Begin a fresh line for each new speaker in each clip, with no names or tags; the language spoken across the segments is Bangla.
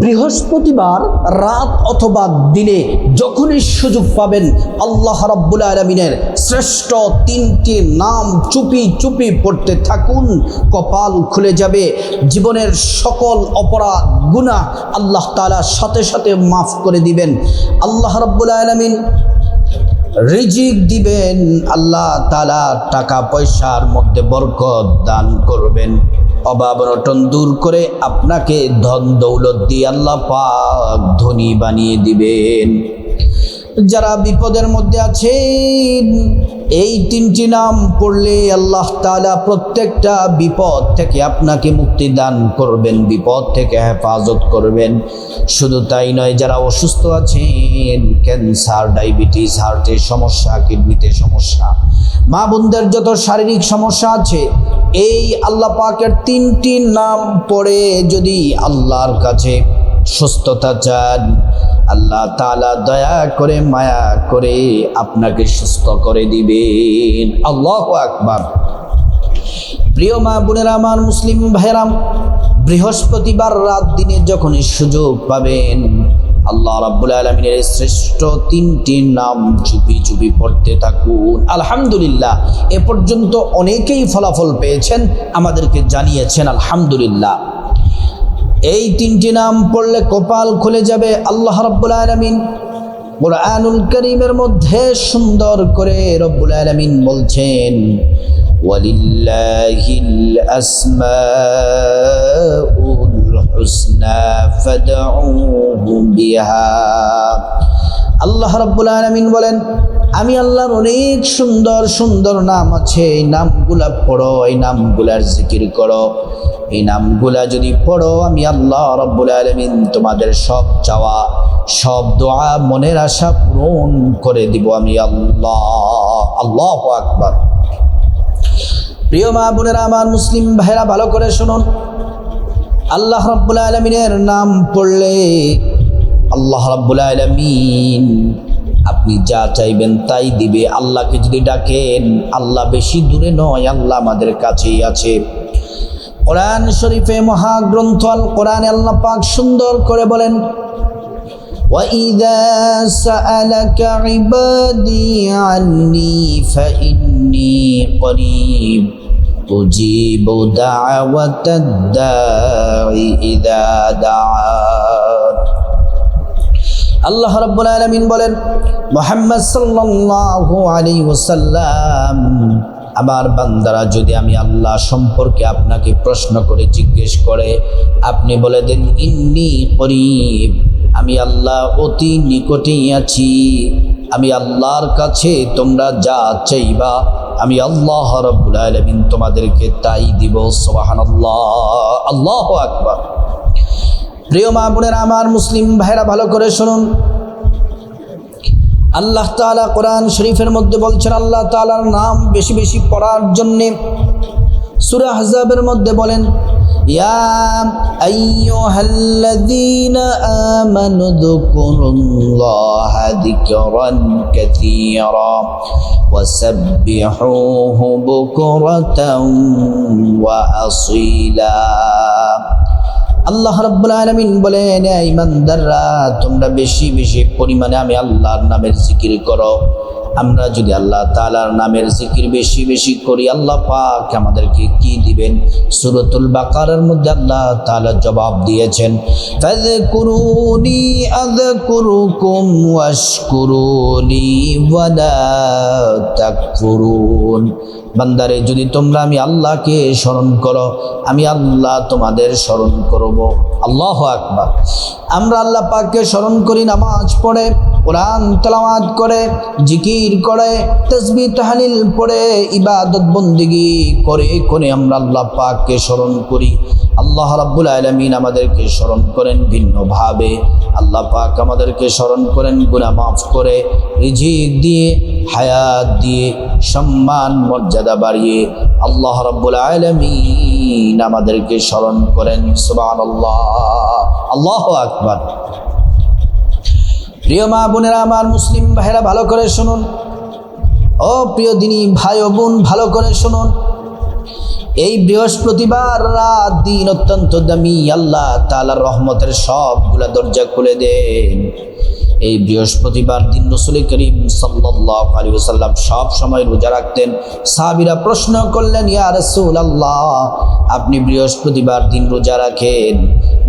বৃহস্পতিবার রাত অথবা দিনে যখনই সুযোগ পাবেন আল্লাহ রাব্বুল আলামিনের শ্রেষ্ঠ তিনটি নাম চুপি চুপি পড়তে থাকুন। কপাল খুলে যাবে, জীবনের সকল অপরাধ গুনাহ আল্লাহ তাআলা সাথে সাথে মাফ করে দিবেন। আল্লাহ রাব্বুল আলামিন রিজিক দিবেন, আল্লাহ তাআলা টাকা পয়সার মধ্যে বরকত দান করবেন, অভাব অনটন দূর করে আপনাকে ধন দৌলত দিয়ে আল্লাহ পাক ধনী বানিয়ে দিবেন। যারা বিপদের মধ্যে আছেন এই তিনটি নাম পড়লে আল্লাহ তাআলা প্রত্যেকটা বিপদ থেকে আপনাকে মুক্তি দান করবেন, বিপদ থেকে হেফাজত করবেন। শুধু তাই নয়, যারা অসুস্থ আছেন, ক্যান্সার, ডায়াবেটিস, হার্টের সমস্যা, কিডনিতে সমস্যা, মা বোনদের যত শারীরিক সমস্যা আছে, এই আল্লাহ পাকের তিনটি নাম পড়ে যদি আল্লাহর কাছে সুস্থতা চান, আল্লাহ তাআলা দয়া করে মায়া করে আপনাকে সুস্থ করে দিবেন। আল্লাহু আকবার। প্রিয় মা বোনেরা, আমার মুসলিম ভাইরাম, বৃহস্পতিবার রাত দিনে যখনই সুযোগ পাবেন আল্লাহ রাব্বুল আলামিনের শ্রেষ্ঠ তিনটি নাম চুপি চুপি পড়তে থাকুন। আলহামদুলিল্লাহ, এ পর্যন্ত অনেকেই ফলাফল পেয়েছেন, আমাদেরকে জানিয়েছেন, আলহামদুলিল্লাহ। এই তিনটি নাম পড়লে কপাল খুলে যাবে। আল্লাহ রাব্বুল আলামিন কুরআনুল কারীমের মধ্যে সুন্দর করে রব্বুল আলামিন বলছেন, ওয়ালিল্লাহিল আসমাউল হুসনা ফাদউহু বিহা। আল্লাহ রাব্বুল আলামিন বলেন, আমি আল্লাহর অনেক সুন্দর সুন্দর নাম আছে, এই নামগুলা পড়ো, এই নামগুলার জিকির করো। এই নামগুলা যদি পড়ো, আমি আল্লাহ রাব্বুল আলামিন তোমাদের সব চাওয়া, সব দোয়া, মনের আশা পূরণ করে দিব আমি আল্লাহ। আল্লাহু আকবার। প্রিয় মা বোনেরা, আমার মুসলিম ভাইরা, ভালো করে শুনুন। আল্লাহ রাব্বুল আলামিনের নাম পড়লে আল্লাহ রাব্বুল আলামিন আপনি যা চাইবেন তাই দিবে। আল্লাহকে যদি ডাকেন, আল্লাহ বেশি দূরে নয়, আল্লাহ আমাদের কাছেই আছে। কোরআন শরীফে, মহাগ্রন্থ আল কোরআনে আল্লাহ পাক সুন্দর করে বলেন, وَإِذَا سَأَلَكَ عِبَادِي عَنِّي فَإِنِّي قَرِيبٌ أُجِيبُ دَعْوَةَ الدَّاعِ إِذَا دَعَانِ। আল্লাহ রাব্বুল আলামিন বলেন, মুহাম্মদ সাল্লাল্লাহু আলাইহি ওয়াসাল্লাম, আমার বান্দারা যদি আমি আল্লাহ সম্পর্কে আপনাকে প্রশ্ন করে জিজ্ঞেস করে, আপনি বলে দেন, ইন্নী করিব, আমি আল্লাহ অতি নিকটেই আছি। আমি আল্লাহর কাছে তোমরা যা চাইবা আমি আল্লাহ রাব্বুল আলামিন তোমাদেরকে তাই দিব। সুবহানাল্লাহ, আল্লাহু আকবার। প্রিয় মা বোনেরা, আমার মুসলিম ভাইরা, ভালো করে শুনুন। আল্লাহ তাআলা কোরআন শরীফের মধ্যে বলছেন, আল্লাহ তাআলার নাম বেশি বেশি পড়ার জন্য সূরা আহজাবের মধ্যে বলেন, ইয়া আইয়ুহাল্লাযীনা আমানু যকুরুল্লাহা যিকরান কাসীরা ওয়াসাব্বিহুহু বুকরাতান ওয়া আসীলা। আল্লাহ রাব্বুল আলামিন বলেন, ঈমানদাররা, তোমরা বেশি বেশি পরিমাণে আমি আল্লাহর নামের জিকির করো। আমরা যদি আল্লাহ তাআলার নামের জিকির বেশি বেশি করি, আল্লাহ পাক আমাদেরকে কি দিবেন? সূরাতুল বাকারার মধ্যে আল্লাহ তাআলা জবাব দিয়েছেন, ফাযকুরুনি আযকুরুকুম ওয়াশকুরুনি ওয়ালা তাকফুরুন। বান্দারে, যদি তোমরা আমি আল্লাহকে স্মরণ করো, আমি আল্লাহ তোমাদের স্মরণ করব। আল্লাহু আকবার। আমরা আল্লাহ পাককে স্মরণ করি নামাজ পড়ে, কোরআন তেলাওয়াত করে, জিকির করে, তাসবিহ তাহলিল পড়ে, ইবাদত বন্দেগী করে করে আমরা আল্লাহ পাককে স্মরণ করি। আল্লাহ রাব্বুল আলামিন আমাদেরকে স্মরণ করেন ভিন্নভাবে। আল্লাহ পাক আমাদেরকে স্মরণ করেন গুনাহ মাফ করে, রিজিক দিয়ে, হায়াত দিয়ে, সম্মান মর্যাদা বাড়িয়ে। আল্লাহ রাব্বুল আলামিন আমাদেরকে স্মরণ করেন। সুবহানাল্লাহ, আল্লাহু আকবার। প্রিয় মা বোনেরা, আমার মুসলিম ভাইরা, ভালো করে শুনুন। ও প্রিয় দিনী ভাই ও বোন, ভালো করে শুনুন। এই বৃহস্পতিবার রাত দিন অত্যন্ত দামি, আল্লাহ তাআলার রহমতের সবগুলা দরজা খুলে দেন। এই বৃহস্পতিবার দিন রাসূল করিম সাল্লাল্লাহু আলাইহি ওয়াসাল্লাম সব সময় রোজা রাখতেন। সাহাবীরা প্রশ্ন করলেন, ইয়া রাসূলুল্লাহ, আপনি বৃহস্পতিবার দিন রোজা রাখেন?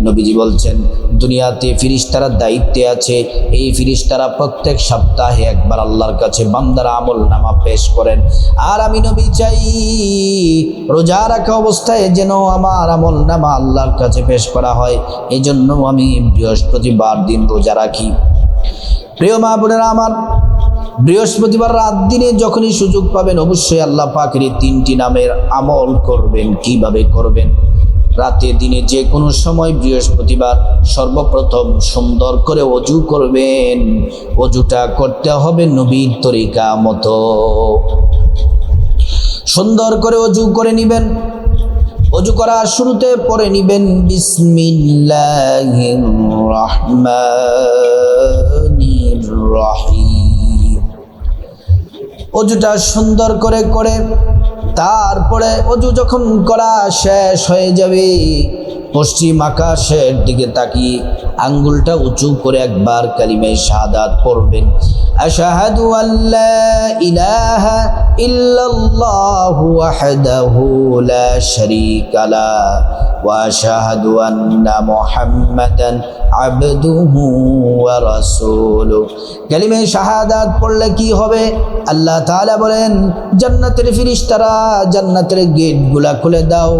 নবীজি বলছেন, দুনিয়াতে ফেরেশতারা দায়িত্বে আছে, এই ফেরেশতারা প্রত্যেক সপ্তাহে একবার আল্লাহর কাছে বান্দার আমলনামা পেশ করেন, আর আমি নবী চাই রোজা রাখা অবস্থায় যেন আমার আমলনামা আল্লাহর কাছে পেশ করা হয়, এজন্য আমি বৃহস্পতিবার দিন রোজা রাখি। প্রিয় মা বোনেরা আমার, বৃহস্পতিবার রাত দিনে যখনই সুযোগ পাবেন অবশ্যই আল্লাহ পাকের তিনটি নামের আমল করবেন। কিভাবে করবেন? রাতে দিনে যে কোনো সময় বৃহস্পতিবার সর্বপ্রথম সুন্দর করে অজু করবেন। অজুটা করতে হবে নবীর তরিকা মতো। সুন্দর করে অজু করে নেবেন। অজু করার শুরুতে পড়ে নিবেন বিসমিল্লাহির রহমানির রহিম। অজুটা সুন্দর করে করে তারপরে অজু যখন করা শেষ হয়ে যাবে, পশ্চিম আকাশের দিকে তাকিয়ে আঙ্গুলটা উঁচু করে একবার কালিমে শাহাদাত পড়বেন। আশহাদু আল্লা ইলাহা ইল্লাল্লাহু ওয়াহদাহু লা শারীকা লা ওয়া আশহাদু আন্না মুহাম্মাদান আবদুহু ওয়া রাসূলুহু। কালিমে শাহাদাত পড়লে কি হবে? আল্লাহ তাআলা বলেন, জান্নাতের ফেরেশতারা জান্নাতের গেটগুলা খুলে দাও,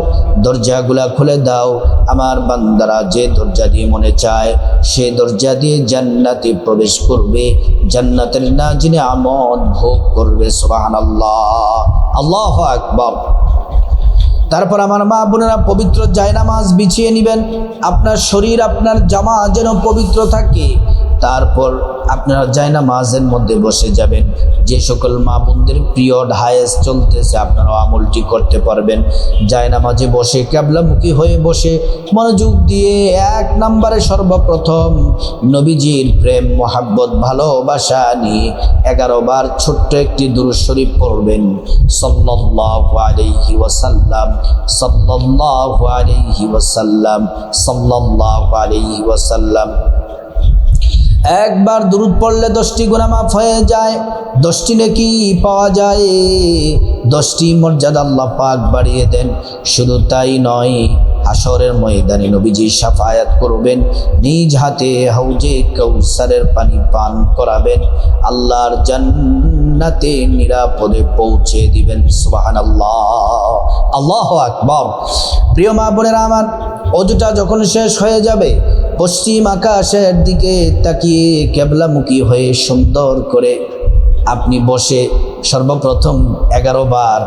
দরজাগুলা খুলে দাও। আমার বান্দারা যে দরজা দিয়ে মনে চায় সে দরজা দিয়ে জান্নাতে প্রবেশ করবে, জান্নাতের নাজিনে আমদ ভোগ করবে। সুবহানাল্লাহ, আল্লাহু আকবার। তারপর আমার মা বোনেরা পবিত্র জায়নামাজ বিছিয়ে নেবেন। আপনার শরীর আপনার জামা যেন পবিত্র থাকে। তারপর আপনারা জায়নামাজের মধ্যে বসে যাবেন। যে সকল মা বোনদের পিরিয়ড হায়েস চলতেছে আপনারা আমলটি করতে পারবেন। জায়নামাজে বসে কিবলামুখী হয়ে বসে মনোযোগ দিয়ে 1 নম্বরে সর্বপ্রথম নবীজির প্রেম মোহাব্বত ভালোবাসা নিয়ে 11 বার ছোট্ট একটি দুরূদ শরীফ পড়বেন। সাল্লাল্লাহু আলাইহি ওয়াসাল্লাম, সাল্লাল্লাহু আলাইহি ওয়াসাল্লাম, সাল্লাল্লাহু আলাইহি ওয়াসাল্লাম। একবার দুরূদ পড়লে 10টি গুনাহ মাফ হয়ে যায়, 10টি নেকি পাওয়া যায়, 10টি মর্যাদা আল্লাহ পাক বাড়িয়ে দেন। শুধু তাই নয়, হাসরের ময়দানে নবীজি শাফায়াত করবেন, নিজ হাতে হাউজে কাউসারের পানি পান করাবেন, আল্লাহর জান্নাতে নিরাপদে পৌঁছে দিবেন। সুবহানাল্লাহ, আল্লাহু আকবার। প্রিয় মা বোনেরা আমার, অজুটা যখন শেষ হয়ে যাবে পশ্চিম আকাশের দিকে তাকিয়ে কিবলামুখী হয়ে সুন্দর করে আপনি বসে সর্বপ্রথম 11 বার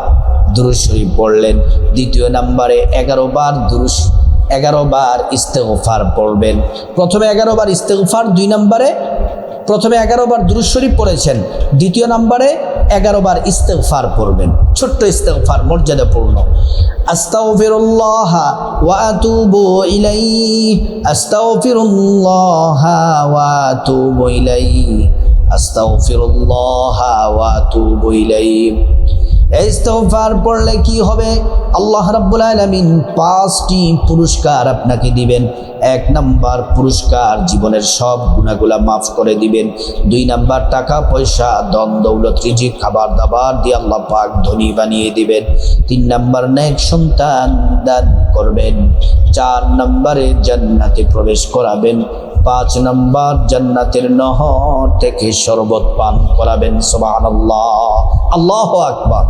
দুরূদ শরীফ পড়লেন। দ্বিতীয় নম্বরে 11 বার 11 বার ইস্তেগফার পড়বেন। প্রথমে 11 বার ইস্তেগফার, 2 নম্বরে প্রথমে 11 বার দুরূদ শরীফ পড়েছেন, দ্বিতীয় নম্বরে 11 বার ইস্তেগফার পড়বেন। ছোট্ট ইস্তেগফার, মর্যাদাপূর্ণ। আস্তাগফিরুল্লাহ ওয়া আতুবু ইলাইহি, আস্তাগফিরুল্লাহ ওয়া আতুবু ইলাইহি, আস্তাগফিরুল্লাহ ওয়া আতুবু ইলাইহি। এই ইস্তেগফার পড়লে কি হবে? আল্লাহ রাব্বুল আলামিন 5টি পুরস্কার আপনাকে দিবেন। 1 নাম্বার পুরস্কার, জীবনের সব গুনাহগুলা মাফ করে দিবেন। 2 নাম্বার, টাকা পয়সা ধন দৌলত রিজিক খাবার দাবার দিয়ে আল্লাহ পাক ধনী বানিয়ে দিবেন। 3 নাম্বার, নেক সন্তান দান করবেন। 4 নম্বরে জান্নাতে প্রবেশ করাবেন। 5 নাম্বার, জান্নাতের নহর থেকে শরবত পান করাবেন। সুবহানাল্লাহ, আল্লাহু আকবার।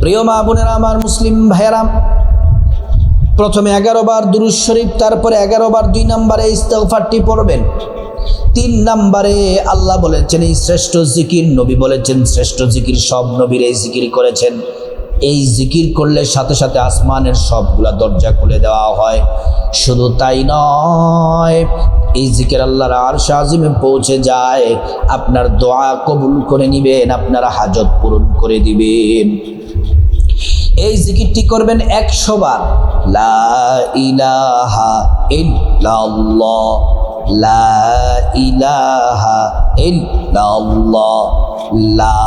প্রিয় মা বোনেরা আমার, মুসলিম ভাইয়েরা, প্রথমে 11 বার দুরূদ শরীফ, তারপরে 11 বার 2 নম্বরে ইস্তেগফারটি পড়বেন। 3 নম্বরে আল্লাহ বলেছেন এই শ্রেষ্ঠ জিকির, নবী বলেছেন শ্রেষ্ঠ জিকির, সব নবীর এই জিকির করেছেন। এই জিকির করলে সাথে সাথে আসমানের সবগুলা দরজা খুলে দেওয়া হয়। শুধু তাই নয়, এই জিকির আল্লাহর আরশ আজিমে পৌঁছে যায়, আপনার দোয়া কবুল করে নেবেন, আপনার হাজত পূরণ করে দিবেন। এই জিকিরটি করবেন 100 বার। লা ইলাহা ইল্লাল্লাহ, লা ইলাহা ইল্লাল্লাহ, লা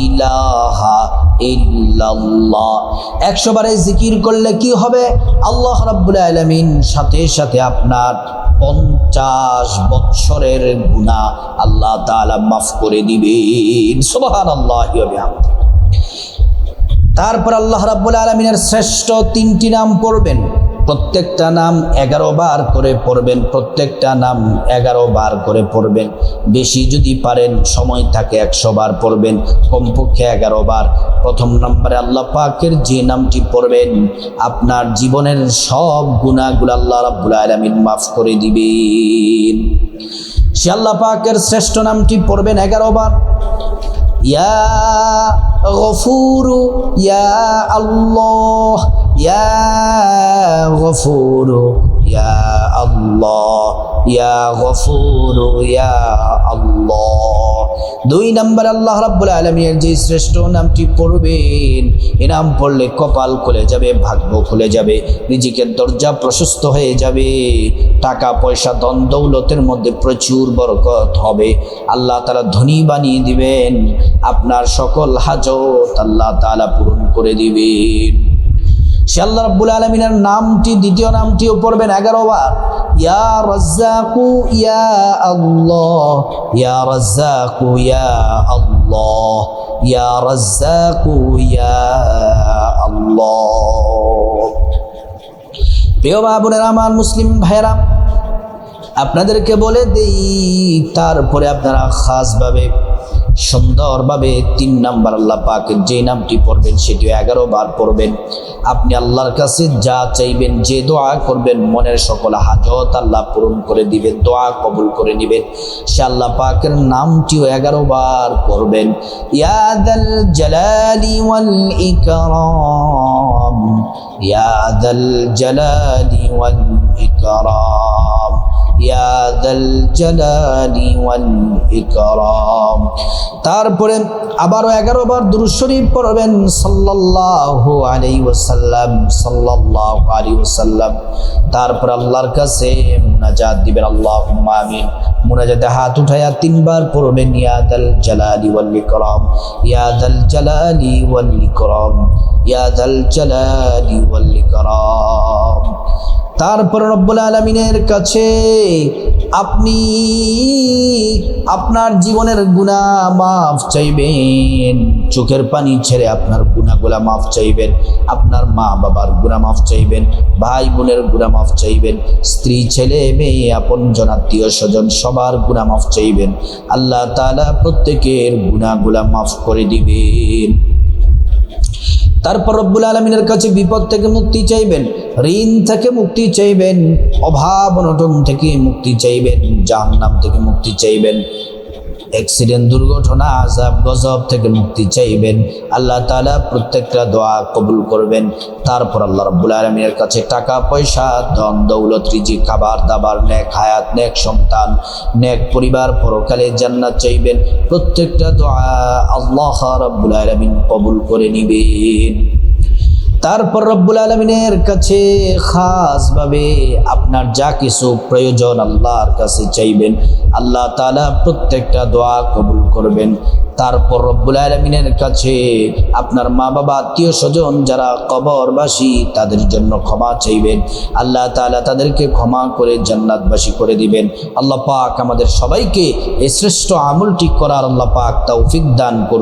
ইলাহা ইল্লাল্লাহ। 100 বারে জিকির করলে কি হবে? আল্লাহ রাব্বুল আলামিন সাথে সাথে আপনার 50 বৎসরের গুনাহ আল্লাহ তাআলা মাফ করে দিবেন। সুবহানাল্লাহি ওয়া বিহামদিহি। তারপর আল্লাহ রাব্বুল আলামিনের শ্রেষ্ঠ 3টি নাম পড়বেন। প্রত্যেকটা নাম 11 বার করে পড়বেন, প্রত্যেকটা নাম 11 বার করে পড়বেন। বেশি যদি পারেন, সময় থাকে 100 বার পড়বেন, কমপক্ষে 11 বার। প্রথম নম্বরে আল্লাহ পাকের যে নামটি পড়বেন, আপনার জীবনের সব গুনাহগুলো আল্লাহ রাব্বুল আলামিন মাফ করে দিবেন। সে আল্লাহ পাকের শ্রেষ্ঠ নামটি পড়বেন 11 বার। ইয়া গফুরু ইয়া আল্লাহ, ইয়া গফুরু ইয়া আল্লাহ, ইয়া গফুরু ইয়া আল্লাহ। 2 নম্বর আল্লাহ রাব্বুল আলামিনের যে শ্রেষ্ঠ নামটি পড়বেন, এই নাম পড়লে কপাল খুলে যাবে, ভাগ্য খুলে যাবে, রিজিকের দরজা প্রশস্ত হয়ে যাবে, টাকা পয়সা ধন দৌলতের মধ্যে প্রচুর বরকত হবে, আল্লাহ তাআলা ধনী বানিয়ে দিবেন, আপনার সকল হাজত আল্লাহ তাআলা পূরণ করে দিবেন। সে আল্লাহ রাব্বুল আলামিনের নামটি, দ্বিতীয় নামটিও পড়বেন 11 বার। ইয়া রাজ্জাকু ইয়া আল্লাহ, ইয়া রাজ্জাকু ইয়া আল্লাহ, ইয়া রাজ্জাকু ইয়া আল্লাহ। প্রিয় মা বোনেরা, আমার মুসলিম ভাইয়েরা, আপনাদেরকে বলে দেই, তারপরে আপনারা খাসভাবে সুন্দরভাবে 3 নাম্বার আল্লাহ পাকের যে নামটি পড়বেন সেটিও 11 বার পড়বেন। আপনি আল্লাহর কাছে যা চাইবেন, যে দোয়া করবেন, মনের সকল হাজত আল্লাহ পূরণ করে দিবেন, দোয়া কবুল করে নেবেন। সে আল্লাহ পাকের নামটিও 11 বার পড়বেন। ইয়া যাল জালালি ওয়াল ইকরাম, ইয়া যাল জালালি ওয়াল ইকরাম, ইয়া যাল জালালি ওয়াল ইকরাম। তারপরে আবারও 11 বার দুরূদ শরীফ পড়বেন, সাল্লাল্লাহু আলাইহি ওয়াসাল্লাম, সাল্লাল্লাহু আলাইহি ওয়াসাল্লাম। তারপর আল্লাহর কাছে মুনাজাত দিবেন, আল্লাহুম্মা আমিন। মুনাজাতে হাত উঠায়া 3 বার পড়বেন, ইয়া যাল জালালি ওয়াল ইকরাম, ইয়া যাল জালালি ওয়াল ইকরাম, ইয়া যাল জালালি ওয়াল ইকরাম। তারপর রব্বুল আলামিনের কাছে আপনি আপনার জীবনের গুনাহ মাফ চাইবেন, চোখের পানি ছেড়ে আপনার গুনাহগুলা মাফ চাইবেন, আপনার মা বাবার গুনাহ মাফ চাইবেন, ভাই বোনের গুনাহ মাফ চাইবেন, স্ত্রী ছেলে মেয়ে আপনজন আত্মীয় স্বজন সবার গুনাহ মাফ চাইবেন। আল্লাহ তাআলা প্রত্যেকের গুনাহগুলা মাফ করে দিবেন। তারপর রব্বুল আলামিনের কাছে বিপদ থেকে মুক্তি চাইবেন, ঋণ থেকে মুক্তি চাইবেন, অভাব অনটন থেকে মুক্তি চাইবেন, জাহান্নাম থেকে মুক্তি চাইবেন, অ্যাক্সিডেন্ট দুর্ঘটনা আযাব গজব থেকে মুক্তি চাইবেন। আল্লাহ তাআলা প্রত্যেকটা দোয়া কবুল করবেন। তারপর আল্লাহ রাব্বুল আলামিনের কাছে টাকা পয়সা ধন দৌলত রিজিক খাবার দাবার নেক হায়াত নেক সন্তান নেক পরিবার পরকালে জান্নাত চাইবেন। প্রত্যেকটা দোয়া আল্লাহ রাব্বুল আলামিন কবুল করে নেবেন। তারপর রব্বুল আলামিনের কাছে খাসভাবে আপনার যা কিছু প্রয়োজন আল্লাহর কাছে চাইবেন, আল্লাহ তাআলা প্রত্যেকটা দোয়া কবুল করবেন। তারপর রব্বুল আলামিনের কাছে আপনার মা বাবা আত্মীয় স্বজন যারা কবরবাসী তাদের জন্য ক্ষমা চাইবেন, আল্লাহ তাআলা তাদেরকে ক্ষমা করে জান্নাতবাসী করে দিবেন। আল্লাহ পাক আমাদের সবাইকে এই শ্রেষ্ঠ আমলটি করার আল্লাহ পাক তৌফিক দান করুন।